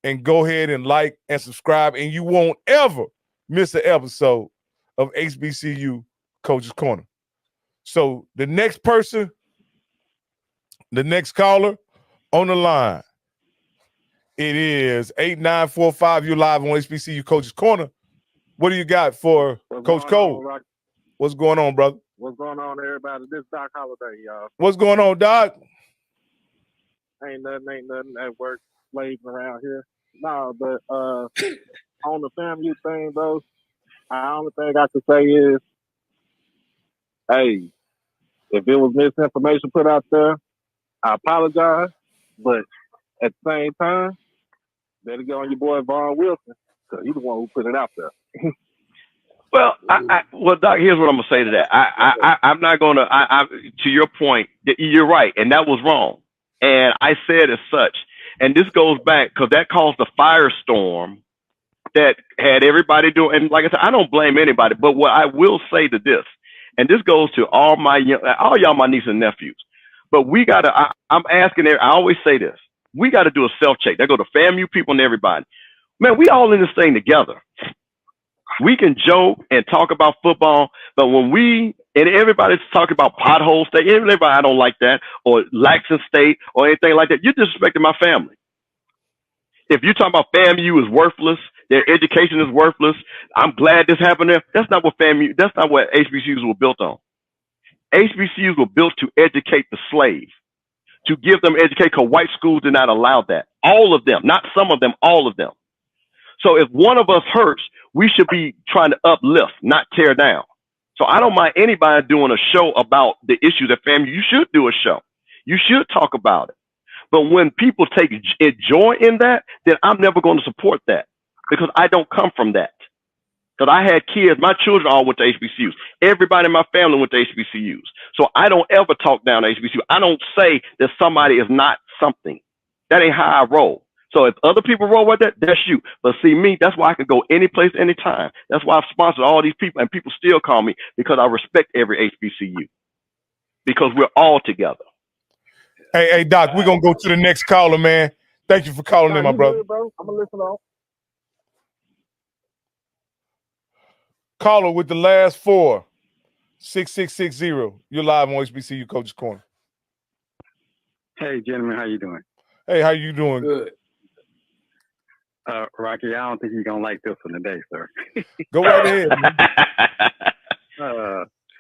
and go ahead and like and subscribe, and you won't ever miss an episode of HBCU Coach's Corner. So the next person, the next caller on the line, it is 8945. You're live on HBCU Coach's Corner. What do you got for Coach Cole? What's going on, brother? What's going on, everybody? This is Doc Holiday, y'all. What's going on, Doc? Ain't nothing at work, slaving around here. No, but on the family thing, though, the only thing I can say is, hey, if it was misinformation put out there, I apologize. But at the same time, better go on your boy Vaughn Wilson, because he's the one who put it out there. Well, Doc, here's what I'm gonna say to that. I'm not gonna. To your point, you're right, and that was wrong. And I said as such. And this goes back because that caused a firestorm that had everybody doing. And like I said, I don't blame anybody. But what I will say to this, and this goes to all y'all, my nieces and nephews. But we gotta. I'm asking. I always say this. We got to do a self check. That go to FAMU people and everybody. Man, we all in this thing together. We can joke and talk about football, but when everybody's talking about pothole state, everybody, I don't like that, or Laxon State, or anything like that, you're disrespecting my family. If you're talking about FAMU is worthless, their education is worthless, I'm glad this happened there. That's not what HBCUs were built on. HBCUs were built to educate the slave, to give them education, because white schools did not allow that. All of them, not some of them, all of them. So if one of us hurts, we should be trying to uplift, not tear down. So I don't mind anybody doing a show about the issues at FAMU. You should do a show. You should talk about it. But when people take joy in that, then I'm never going to support that because I don't come from that. Because I had kids, my children all went to HBCUs. Everybody in my family went to HBCUs. So I don't ever talk down to HBCU. I don't say that somebody is not something. That ain't how I roll. So if other people roll with that, that's you. But see me, that's why I can go any place, anytime. That's why I've sponsored all these people, and people still call me because I respect every HBCU. Because we're all together. Hey, Doc, we're going to go to the next caller, man. Thank you for calling in, my brother. Good, bro. I'm going to listen on. Caller with the last 4, 6660. You're live on HBCU Coach's Corner. Hey, gentlemen, how you doing? Hey, how you doing? Good. Rocky, I don't think you're going to like this one today, sir. Go right ahead, man.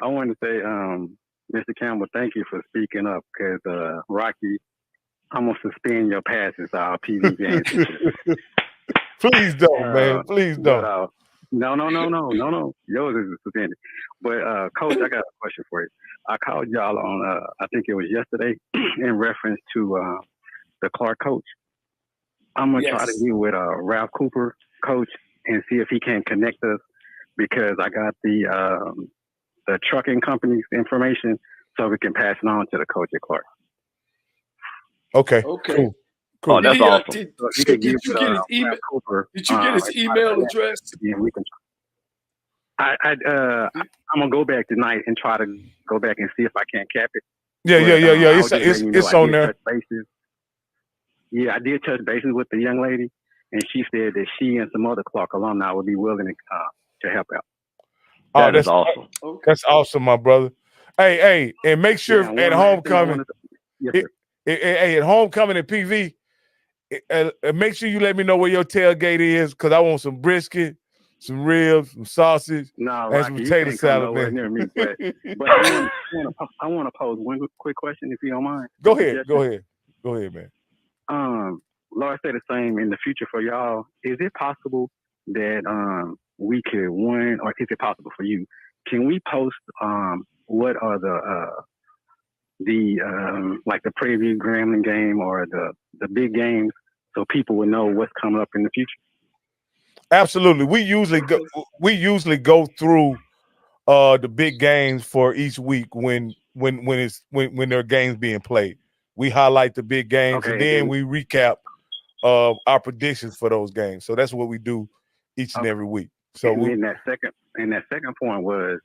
I wanted to say, Mr. Campbell, thank you for speaking up because, Rocky, I'm going to suspend your passes to our PV games. Please don't, man. Please don't. But, no. Yours is suspended. But, Coach, I got a question for you. I called y'all on, I think it was yesterday, in reference to the Clark coach. I'm going to try to get with Ralph Cooper, coach, and see if he can connect us because I got the trucking company's information, so we can pass it on to the coach at Clark. Okay. Okay. Cool. Oh, that's awesome. Did So you get his email? Did you get his email address? Yeah, we can. I'm gonna go back tonight and try to go back and see if I can't cap it. Yeah. I was just letting you know It's I on did there. touch bases. Yeah, I did touch bases with the young lady, and she said that she and some other Clark alumni would be willing to help out. That is awesome. Okay. That's awesome, my brother. Hey, and make sure at homecoming, at homecoming at PV, make sure you let me know where your tailgate is, because I want some brisket, some ribs, some sausage, and some potato salad. Man. Near me, but I want to pose one quick question, if you don't mind. Go ahead, man. Lord said the same in the future for y'all. Is it possible that we could or is it possible for you? Can we post what are the like the preview Grambling game or the big games, so people will know what's coming up in the future? Absolutely. We usually go through the big games for each week when there are games being played. We highlight the big games, and then we recap our predictions for those games. So that's what we do each and every week. So that second point was,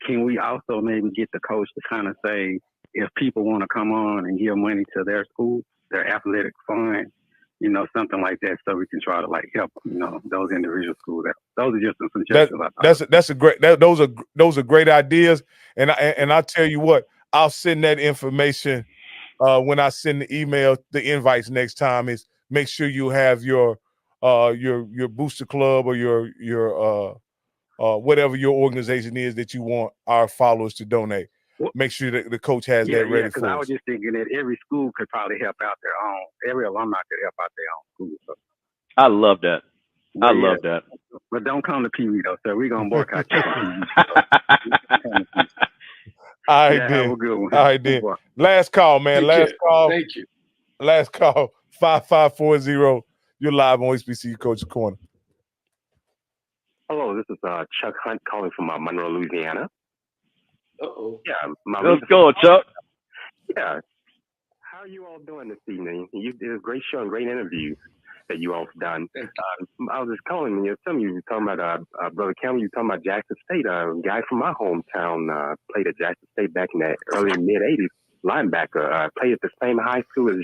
can we also maybe get the coach to kind of say, if people want to come on and give money to their school, their athletic fund, something like that, so we can try to help, those individual schools out. Those are just some suggestions. Those are great ideas. And I'll tell you what, I'll send that information when I send the email, the invites next time. Is make sure you have your booster club or your whatever your organization is that you want our followers to donate. Make sure that the coach has that ready for us. I was just thinking that every school could probably help out their own. Every alumni could help out their own school. So. I love that. I love that. But don't come to Pee Wee though, so we're gonna boycott you. All right, then. Have a good one. All right, then. Last call, man. Last call. Thank you. Last call. 5540. You're live on HBCU Coach's Corner. Hello, this is Chuck Hunt calling from Monroe, Louisiana. Uh-oh. Yeah, let's go, Chuck. Yeah. How are you all doing this evening? You did a great show and great interview that you all have done. I was just calling you. Some of you were talking about Brother Campbell. You were talking about Jackson State. A guy from my hometown played at Jackson State back in the early mid '80s. Linebacker played at the same high school as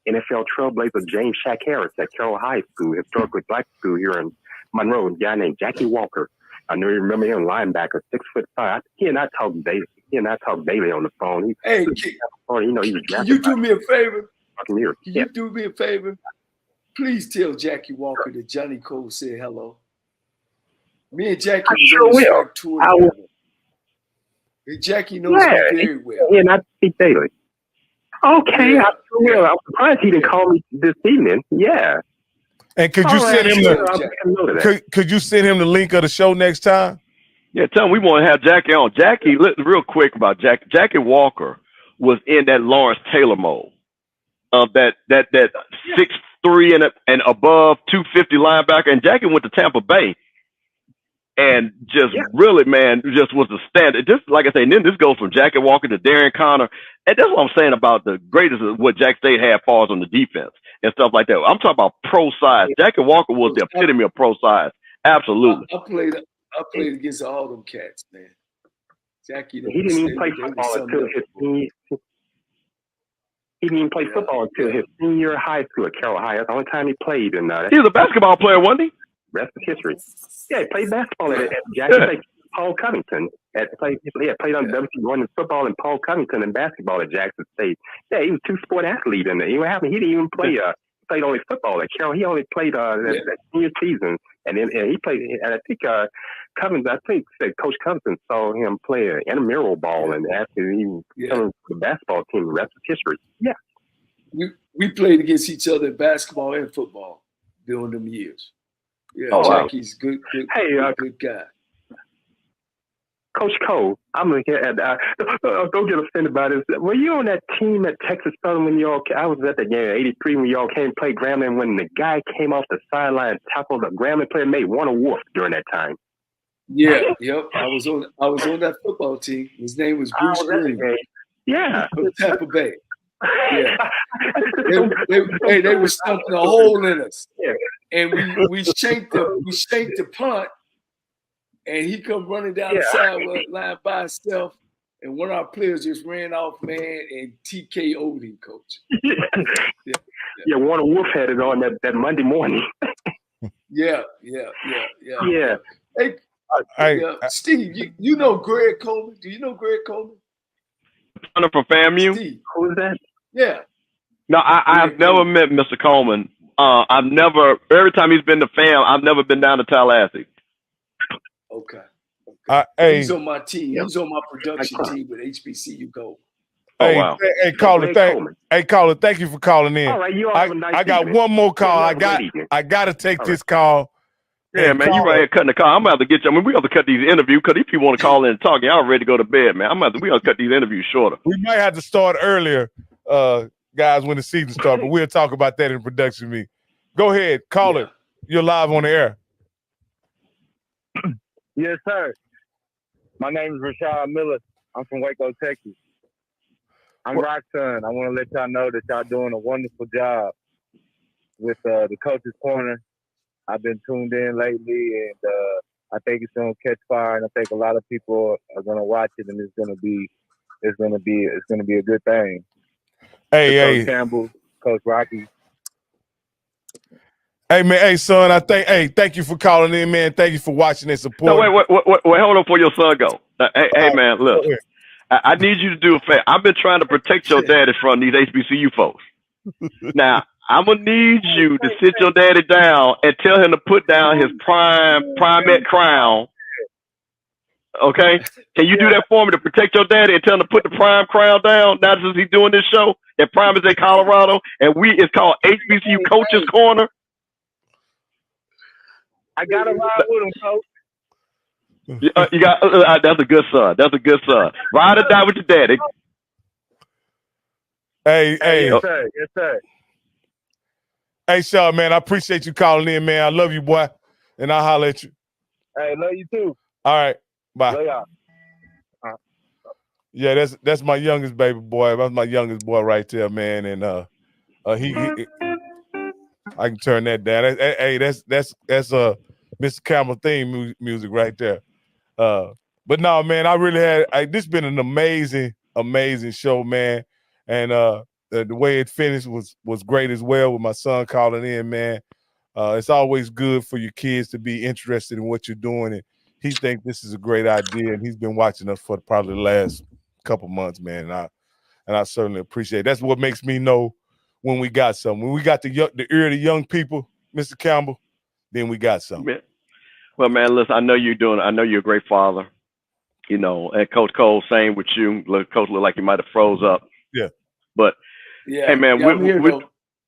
NFL trailblazer James Shaq Harris at Carroll High School, historically black school here in Monroe. A guy named Jackie Walker. I know you remember him, linebacker, 6'5". He and I talk daily. On the phone. Hey, can you do me a favor? Can you do me a favor? Please tell Jackie Walker that Johnny Cole said hello. Me and Jackie was on the strike tour together. And Jackie knows me very well. Yeah, and I speak daily. Okay, I sure will. I'm surprised he didn't call me this evening. Yeah. And could you send him could you send him the link of the show next time? Yeah, tell him we want to have Jackie on. Jackie, real quick about Jackie. Jackie Walker was in that Lawrence Taylor mold of that 6'3" and above 250 linebacker. And Jackie went to Tampa Bay and just really, man, just was the standard. Just like I say, and then this goes from Jackie Walker to Darren Connor. And that's what I'm saying about the greatest of what Jack State had falls on the defense and stuff like that. I'm talking about pro size. Jackie Walker was the epitome of pro size. Absolutely. I played against all them cats, man. Jackie, he didn't even play football until his senior year of high school at Carroll High. That's the only time he played. And he was a basketball player, wasn't he? Rest of history. Yeah, he played basketball at Jackson State. Paul Covington played on WC running football and Paul Covington and basketball at Jackson State. Yeah, he was a two-sport athlete in there. He didn't even play. Played only football at Carroll. He only played that senior season, and then he played. And I think Coach Covington saw him play an intramural ball, and after he was coming to the basketball team, the rest of history. Yeah, we played against each other in basketball and football during them years. Yeah, Jackie's good guy. Coach Cole, I'm looking at don't get offended by this. Were you on that team at Texas Southern when I was at the game '83 when y'all came to play Grambling when the guy came off the sideline, tackled the Grambling player, made one wolf during that time? Yeah, yep. I was on that football team. His name was Bruce Green. Yeah. From Tampa Bay. Yeah. They were stumping a hole in us. Yeah. And we shanked the punt, and he come running down the sideline by himself. And one of our players just ran off, man, and TKO'd him, coach. Yeah, Warner Wolf had it on that Monday morning. Yeah. Hey, Steve, you know Greg Coleman? Do you know Greg Coleman? From FAMU? Steve. Who is that? Yeah. No, I've never met Mr. Coleman. Every time he's been to FAM, I've never been down to Tallahassee. Okay. Hey, he's on my team. He's on my production team with HBCU Go. Hey, wow. Hey, caller, thank you for calling in. All right, you all have a nice I got evening. one more call. Yeah, I got to take this call. Yeah, man, you right here cutting the call. I'm about to get you. I mean, we have to cut these interviews because these people want to call in and talk. Y'all ready to go to bed, man. We got to cut these interviews shorter. We might have to start earlier, guys, when the season starts, but we'll talk about that in production meeting. Go ahead, caller. You're live on the air. Yes, sir. My name is Rashad Miller. I'm from Waco, Texas. I'm Roxanne. I want to let y'all know that y'all doing a wonderful job with the Coach's Corner. I've been tuned in lately, and I think it's going to catch fire, and I think a lot of people are going to watch it, and it's going to be a good thing. Hey, Coach Campbell, Coach Rocky. Hey man, hey son, thank you for calling in, man. Thank you for watching and supporting. No, wait, hold on before your son go. Hey man, look, I need you to do a favor. I've been trying to protect your daddy from these HBCU folks. Now, I'm gonna need you to sit your daddy down and tell him to put down his primate crown. Okay? Can you do that for me to protect your daddy and tell him to put the prime crown down? Now since he's doing this show, that prime is in Colorado, and it's called HBCU Coach's Corner. I got to ride with him, Coach. You got that's a good son. That's a good son. Ride or die with your daddy. Hey. Yes, sir. Yes, sir. Hey, Shawn, man, I appreciate you calling in, man. I love you, boy, and I'll holler at you. Hey, love you too. All right, bye. Love y'all. Yeah, that's my youngest baby boy. That's my youngest boy right there, man. And he I can turn that down. That's Mr. Campbell theme music right there. But no, man, I really had this been an amazing show, man. And the way it finished was great as well with my son calling in, man. It's always good for your kids to be interested in what you're doing, and he thinks this is a great idea, and he's been watching us for probably the last couple months, man. And I certainly appreciate it. That's what makes me know when we got something. When we got the ear of the young people, Mr. Campbell, then we got something. Yeah. Well, man, listen, I know you're a great father, and Coach Cole, same with you. Coach looked like he might have froze up. Yeah. But, hey, man,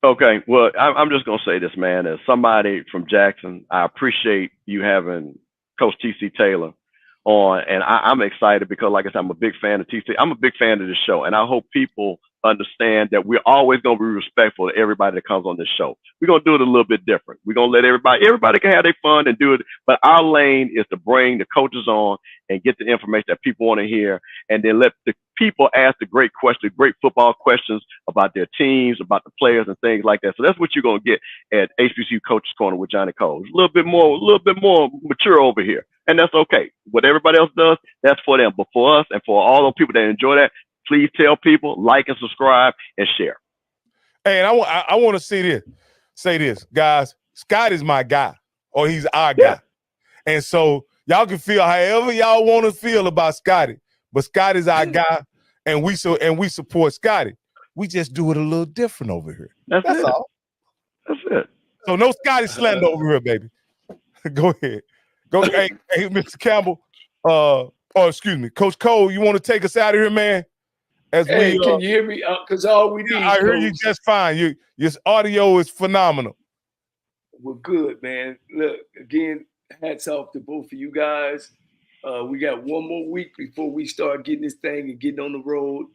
okay, well, I'm just going to say this, man. As somebody from Jackson, I appreciate you having Coach T.C. Taylor on, and I'm excited because, like I said, I'm a big fan of T.C. I'm a big fan of this show, and I hope people understand that we're always going to be respectful to everybody that comes on this show. We're going to do it a little bit different. We're going to let everybody can have their fun and do it, but our lane is to bring the coaches on and get the information that people want to hear, and then let the people ask the great questions, great football questions about their teams, about the players and things like that. So that's what you're going to get at HBCU Coach's Corner with Johnnie Cole. It's a little bit more mature over here, and that's okay. What everybody else does, that's for them. But for us and for all those people that enjoy that, please tell people, like and subscribe and share. Hey, and I want to say this, guys. Scott is my guy, or he's our guy. And so y'all can feel however y'all want to feel about Scotty, but Scott is our guy, and we support Scotty. We just do it a little different over here. That's all. That's it. So no Scotty slander over here, baby. Go ahead. Hey, Mr. Campbell. Excuse me, Coach Cole. You want to take us out of here, man? Can you hear me? Because all we need. I hear you just fine. Your audio is phenomenal. Well, good, man. Look, again, hats off to both of you guys. We got one more week before we start getting this thing and getting on the road.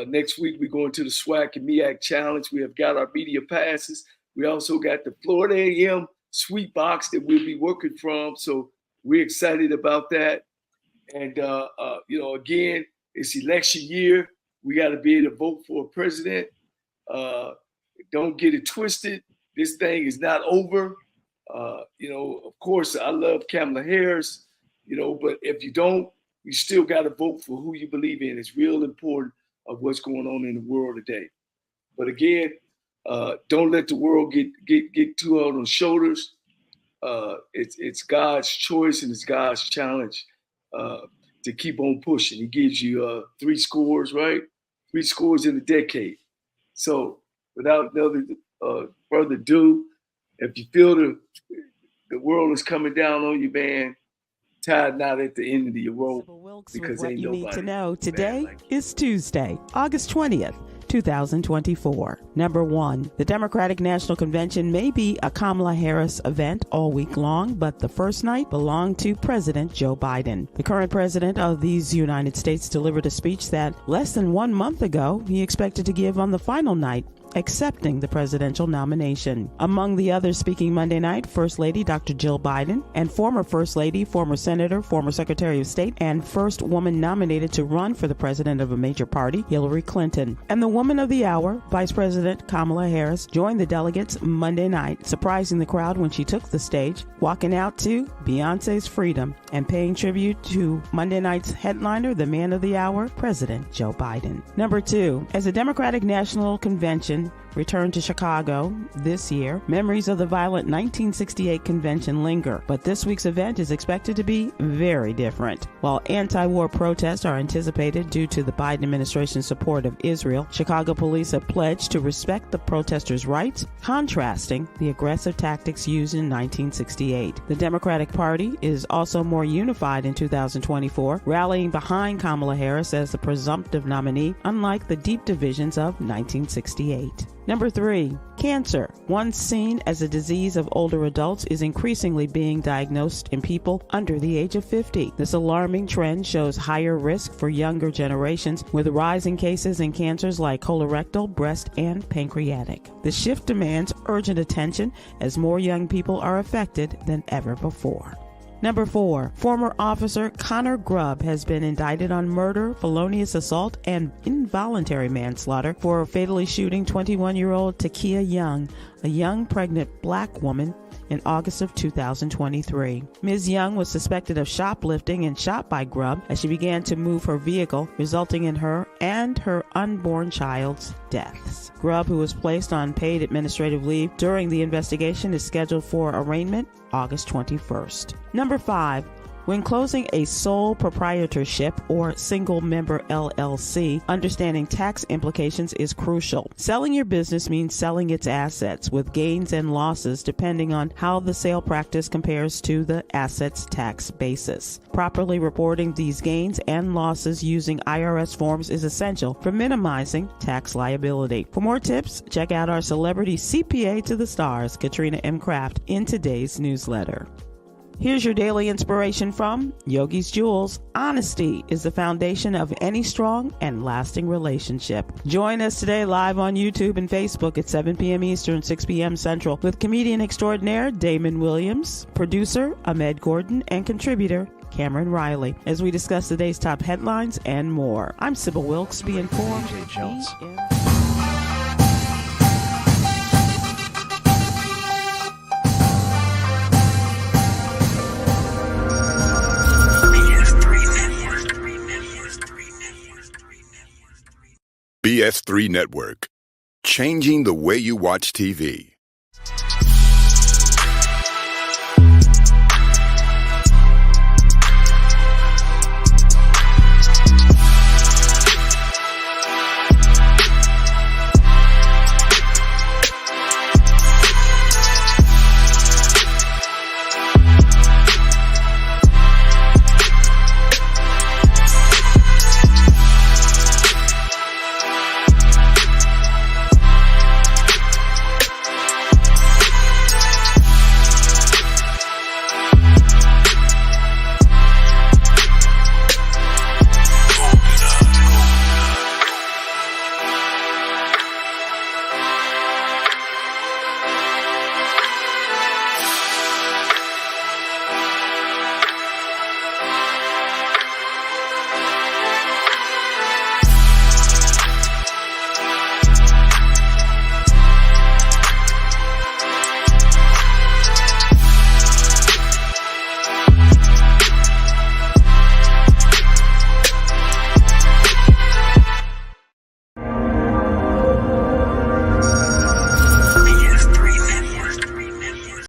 Next week, we're going to the SWAC and MEAC Challenge. We have got our media passes. We also got the Florida A&M Sweet Box that we'll be working from. So we're excited about that. And, again, it's election year. We got to be able to vote for a president. Don't get it twisted. This thing is not over. Of course, I love Kamala Harris, but if you don't, you still got to vote for who you believe in. It's real important of what's going on in the world today. But again, don't let the world get too hard on the shoulders. It's God's choice and it's God's challenge to keep on pushing. He gives you 3 scores, right? 3 scores in a decade. So without further ado, if you feel the world is coming down on you, man, tied not at the end of the rope, because what ain't you nobody need to know today like is Tuesday, August 20th. 2024. Number 1, the Democratic National Convention may be a Kamala Harris event all week long, but the first night belonged to President Joe Biden. The current president of these United States delivered a speech that less than 1 month ago he expected to give on the final night, accepting the presidential nomination. Among the others speaking Monday night, First Lady Dr. Jill Biden and former First Lady, former Senator, former Secretary of State, and first woman nominated to run for the president of a major party, Hillary Clinton. And the woman of the hour, Vice President Kamala Harris, joined the delegates Monday night, surprising the crowd when she took the stage, walking out to Beyonce's Freedom and paying tribute to Monday night's headliner, the man of the hour, President Joe Biden. Number 2, as the Democratic National Convention returned to Chicago this year, memories of the violent 1968 convention linger, but this week's event is expected to be very different. While anti-war protests are anticipated due to the Biden administration's support of Israel, Chicago police have pledged to respect the protesters' rights, contrasting the aggressive tactics used in 1968. The Democratic Party is also more unified in 2024, rallying behind Kamala Harris as the presumptive nominee, unlike the deep divisions of 1968. Number 3, cancer, once seen as a disease of older adults, is increasingly being diagnosed in people under the age of 50. This alarming trend shows higher risk for younger generations, with rising cases in cancers like colorectal, breast, and pancreatic. The shift demands urgent attention as more young people are affected than ever before. Number 4, former officer Connor Grubb has been indicted on murder, felonious assault, and involuntary manslaughter for fatally shooting 21-year-old Takia Young, a young pregnant black woman, in August of 2023. Ms. Young was suspected of shoplifting and shot by Grubb as she began to move her vehicle, resulting in her and her unborn child's deaths. Grubb, who was placed on paid administrative leave during the investigation, is scheduled for arraignment August 21st. Number 5, when closing a sole proprietorship or single-member LLC, understanding tax implications is crucial. Selling your business means selling its assets, with gains and losses depending on how the sale practice compares to the asset's tax basis. Properly reporting these gains and losses using IRS forms is essential for minimizing tax liability. For more tips, check out our celebrity CPA to the stars, Katrina M. Kraft, in today's newsletter. Here's your daily inspiration from Yogi's Jewels. Honesty is the foundation of any strong and lasting relationship. Join us today live on YouTube and Facebook at 7 p.m. Eastern, 6 p.m. Central with comedian extraordinaire Damon Williams, producer Ahmed Gordon, and contributor Cameron Riley, as we discuss today's top headlines and more. I'm Sybil Wilkes. Be informed. BS3 Network, changing the way you watch TV.